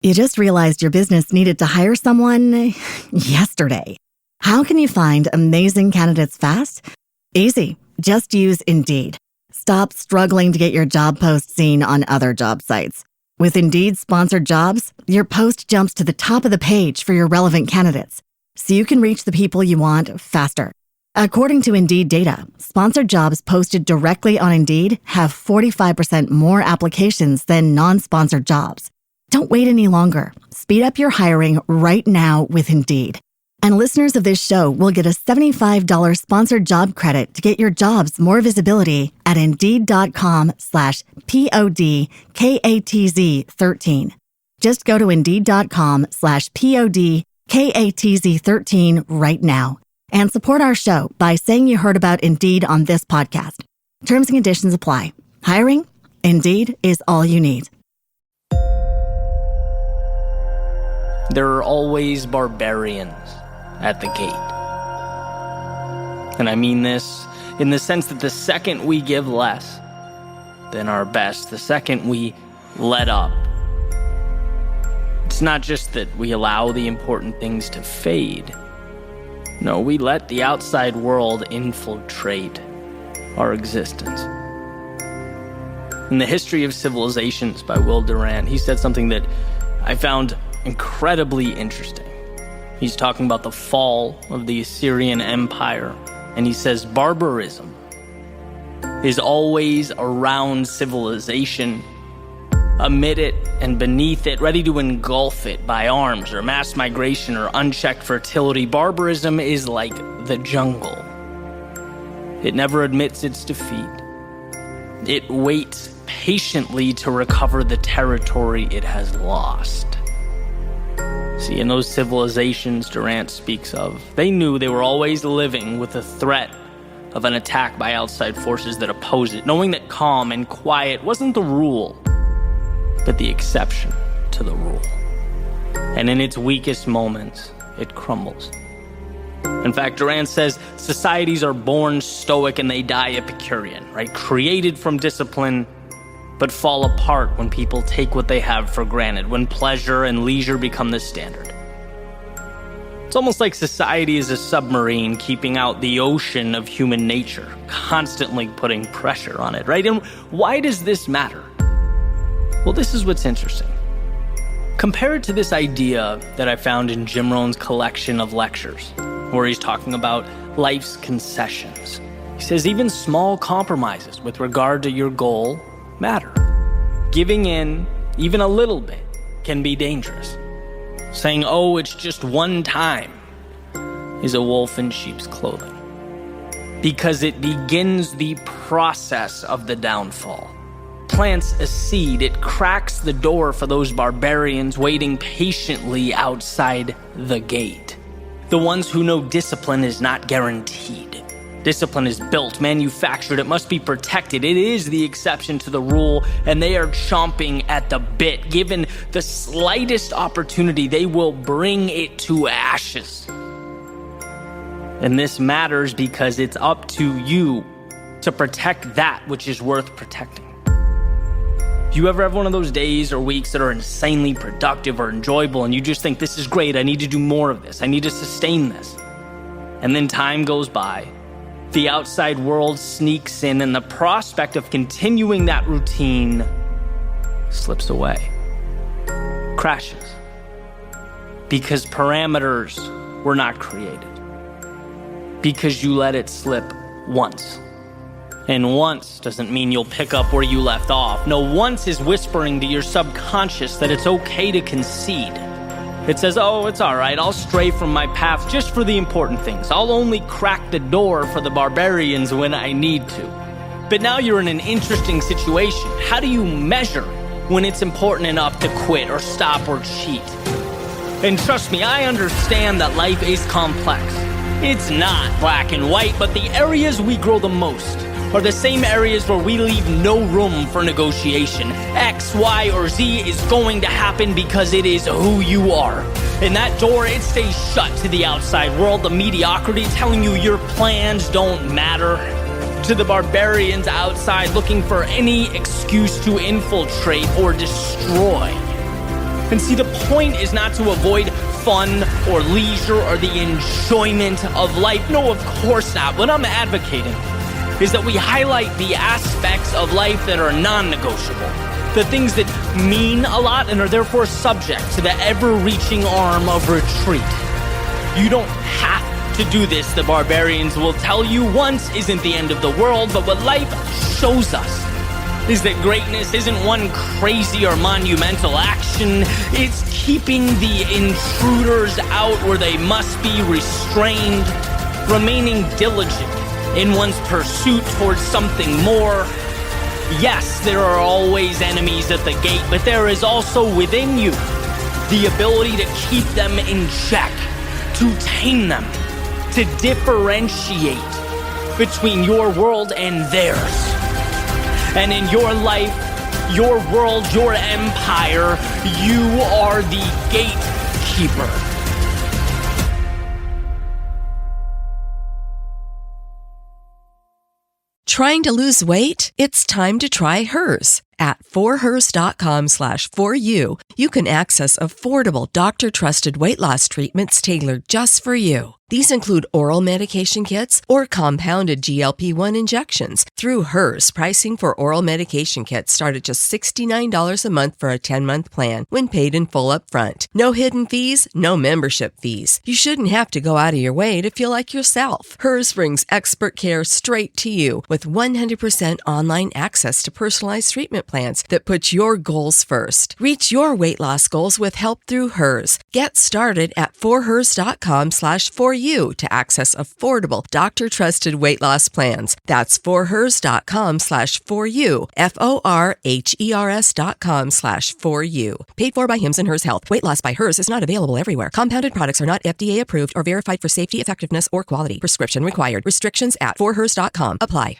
You just realized your business needed to hire someone yesterday. How can you find amazing candidates fast? Easy. Just use Indeed. Stop struggling to get your job post seen on other job sites. With Indeed sponsored jobs, your post jumps to the top of the page for your relevant candidates, so you can reach the people you want faster. According to Indeed data, sponsored jobs posted directly on Indeed have 45% more applications than non-sponsored jobs. Don't wait any longer. Speed up your hiring right now with Indeed. And listeners of this show will get a $75 sponsored job credit to get your jobs more visibility at Indeed.com/PODKATZ13. Just go to Indeed.com/PODKATZ13 right now and support our show by saying you heard about Indeed on this podcast. Terms and conditions apply. Hiring? Indeed is all you need. There are always barbarians at the gate. And I mean this in the sense that the second we give less than our best, the second we let up, it's not just that we allow the important things to fade. No, we let the outside world infiltrate our existence. In The History of Civilizations by Will Durant, he said something that I found incredibly interesting. He's talking about the fall of the Assyrian Empire, and he says barbarism is always around civilization, amid it and beneath it, ready to engulf it by arms or mass migration or unchecked fertility. Barbarism is like the jungle. It never admits its defeat. It waits patiently to recover the territory it has lost. See, in those civilizations Durant speaks of, they knew they were always living with the threat of an attack by outside forces that oppose it, knowing that calm and quiet wasn't the rule, but the exception to the rule. And in its weakest moments, it crumbles. In fact, Durant says societies are born stoic and they die Epicurean, right? Created from discipline, but fall apart when people take what they have for granted, when pleasure and leisure become the standard. It's almost like society is a submarine keeping out the ocean of human nature, constantly putting pressure on it, right? And why does this matter? Well, this is what's interesting. Compare it to this idea that I found in Jim Rohn's collection of lectures, where he's talking about life's concessions. He says even small compromises with regard to your goal matter. Giving in, even a little bit, can be dangerous. Saying, oh, it's just one time, is a wolf in sheep's clothing. Because it begins the process of the downfall. Plants a seed, it cracks the door for those barbarians waiting patiently outside the gate. The ones who know discipline is not guaranteed. Discipline is built, manufactured, it must be protected. It is the exception to the rule, and they are chomping at the bit. Given the slightest opportunity, they will bring it to ashes. And this matters because it's up to you to protect that which is worth protecting. Do you ever have one of those days or weeks that are insanely productive or enjoyable, and you just think, this is great, I need to do more of this, I need to sustain this? And then time goes by. The outside world sneaks in, and the prospect of continuing that routine slips away, crashes, because parameters were not created, because you let it slip once. And once doesn't mean you'll pick up where you left off. No, once is whispering to your subconscious that it's okay to concede. It says, oh, it's all right, I'll stray from my path just for the important things. I'll only crack the door for the barbarians when I need to. But now you're in an interesting situation. How do you measure when it's important enough to quit or stop or cheat? And trust me, I understand that life is complex. It's not black and white, but the areas we grow the most are the same areas where we leave no room for negotiation. X, Y, or Z is going to happen because it is who you are. And that door, it stays shut to the outside world, the mediocrity telling you your plans don't matter. To the barbarians outside looking for any excuse to infiltrate or destroy. And see, the point is not to avoid fun or leisure or the enjoyment of life. No, of course not. What I'm advocating is that we highlight the aspects of life that are non-negotiable, the things that mean a lot and are therefore subject to the ever-reaching arm of retreat. You don't have to do this, the Barbarians will tell you. Once isn't the end of the world, but what life shows us is that greatness isn't one crazy or monumental action. It's keeping the intruders out where they must be restrained, remaining diligent in one's pursuit towards something more. Yes, there are always enemies at the gate, but there is also within you the ability to keep them in check, to tame them, to differentiate between your world and theirs. And in your life, your world, your empire, you are the gatekeeper. Trying to lose weight? It's time to try Hers. At forhers.com/4u, you can access affordable, doctor-trusted weight loss treatments tailored just for you. These include oral medication kits or compounded GLP-1 injections. Through Hers, pricing for oral medication kits start at just $69 a month for a 10-month plan when paid in full upfront. No hidden fees, no membership fees. You shouldn't have to go out of your way to feel like yourself. Hers brings expert care straight to you with 100% online access to personalized treatment plans that put your goals first. Reach your weight loss goals with help through Hers. Get started at forhers.com/4u to access affordable, doctor-trusted weight loss plans. That's forhers.com/4u, forhers.com/4u. Paid for by Hims and Hers Health. Weight loss by Hers is not available everywhere. Compounded products are not FDA approved or verified for safety, effectiveness, or quality. Prescription required. Restrictions at forhers.com apply.